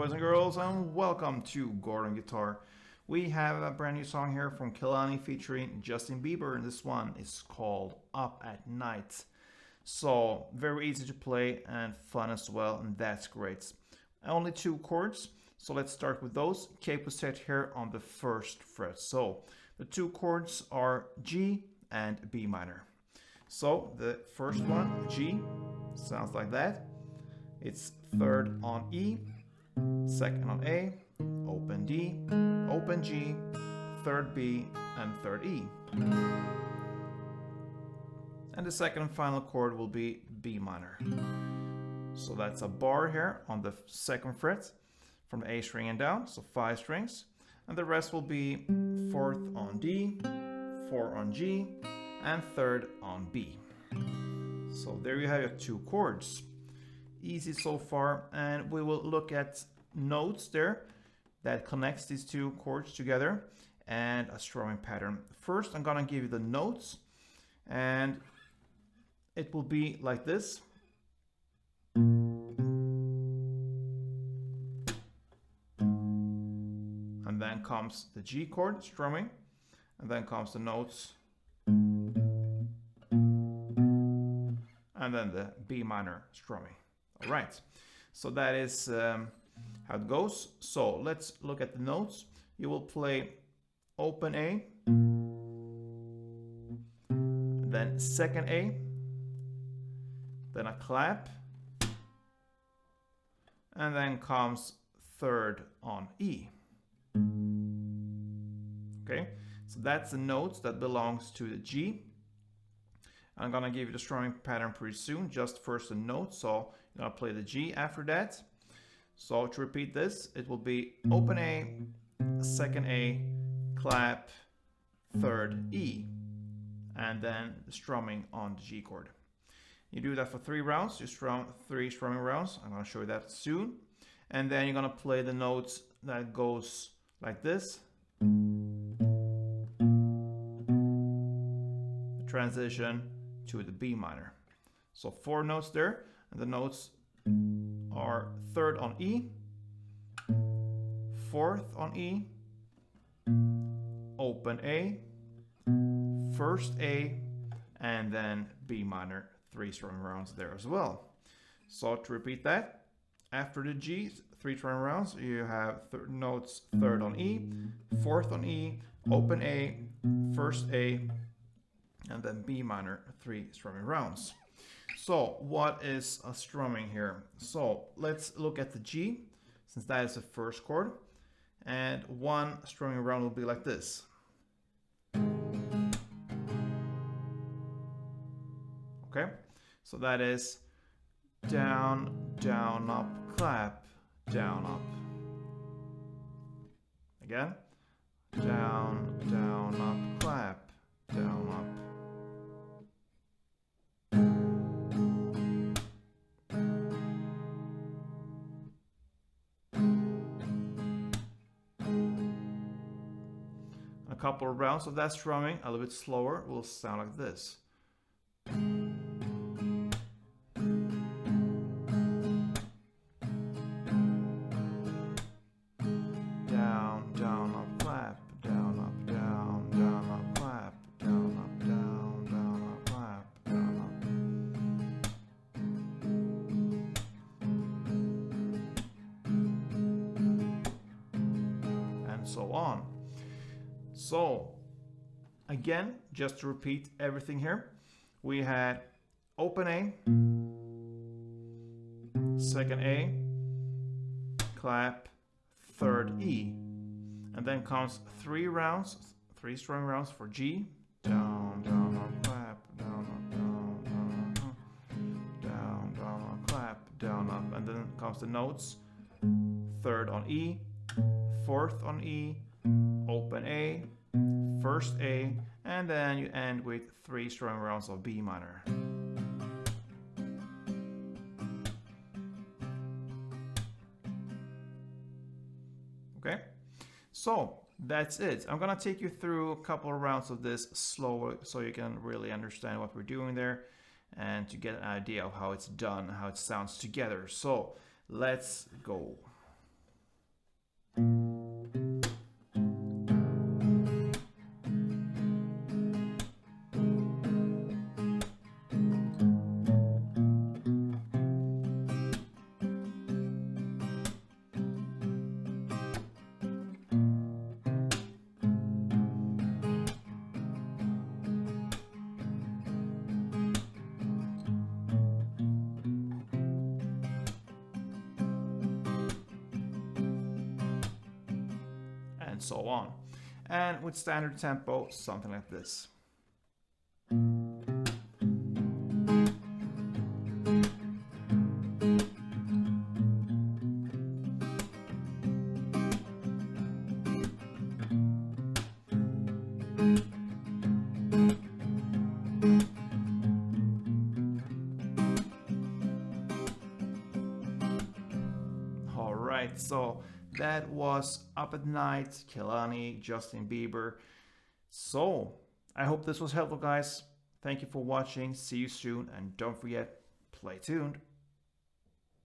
boys and girls, and welcome to Gordon Guitar. We have a brand new song here from Kehlani featuring Justin Bieber, and this one is called Up at Night. So, very easy to play and fun as well, and that's great. Only two chords, so let's start with those. Capo set here on the first fret. So, the two chords are G and B minor. So, the first one, G, sounds like that. It's third on E, second on A, open D, open G, third B, and third E. And the second and final chord will be B minor. So that's a bar here on the second fret from the A string and down, so 5 strings. And the rest will be fourth on D, 4 on G, and third on B. So there you have your two chords. Easy so far, and we will look at notes there that connects these two chords together and a strumming pattern. First, I'm gonna give you the notes, and it will be like this. And then comes the G chord strumming, and then comes the notes, and then the B minor strumming. All right, so that is how it goes. So let's look at the notes. You will play open A, then second A, then a clap, and then comes third on E. Okay, so that's the notes that belongs to the G. I'm gonna give you the strumming pattern pretty soon, just first the notes. So you're gonna play the G after that. So to repeat this, it will be open A, second A, clap, third E, and then strumming on the G chord. You do that for 3 rounds, you strum 3 strumming rounds. I'm gonna show you that soon. And then you're gonna play the notes that goes like this. Transition to the B minor. So 4 notes there, and the notes are third on E, fourth on E, open A, first A, and then B minor, 3 strumming rounds there as well. So to repeat that, after the G, 3 strumming rounds, you have notes third on E, fourth on E, open A, first A, and then B minor, 3 strumming rounds. So what is a strumming here? So let's look at the G, since that is the first chord, and one strumming round will be like this. Okay, so that is down, down, up, clap, down, up. Again, down, down, up, clap, down, up. A couple of rounds of that strumming, a little bit slower, will sound like this. Down, down, up, clap, down, up, down, down, up, clap, down, up, down, down, up, clap, down, up. And so on. So, again, just to repeat everything here, we had open A, second A, clap, third E, and then comes 3 rounds, 3 strumming rounds for G, down, down, up, clap, down, up, down, down, up, down, down, up, clap, down, up, and then comes the notes, third on E, fourth on E, open A, first A, and then you end with 3 strumming rounds of B minor. Okay, so that's it. I'm gonna take you through a couple of rounds of this slower so you can really understand what we're doing there and to get an idea of how it's done, how it sounds together. So let's go. so on. And with standard tempo, something like this. Alright, so that was Up at Night, Kehlani, Justin Bieber. So, I hope this was helpful, guys. Thank you for watching. See you soon, and don't forget, play tuned.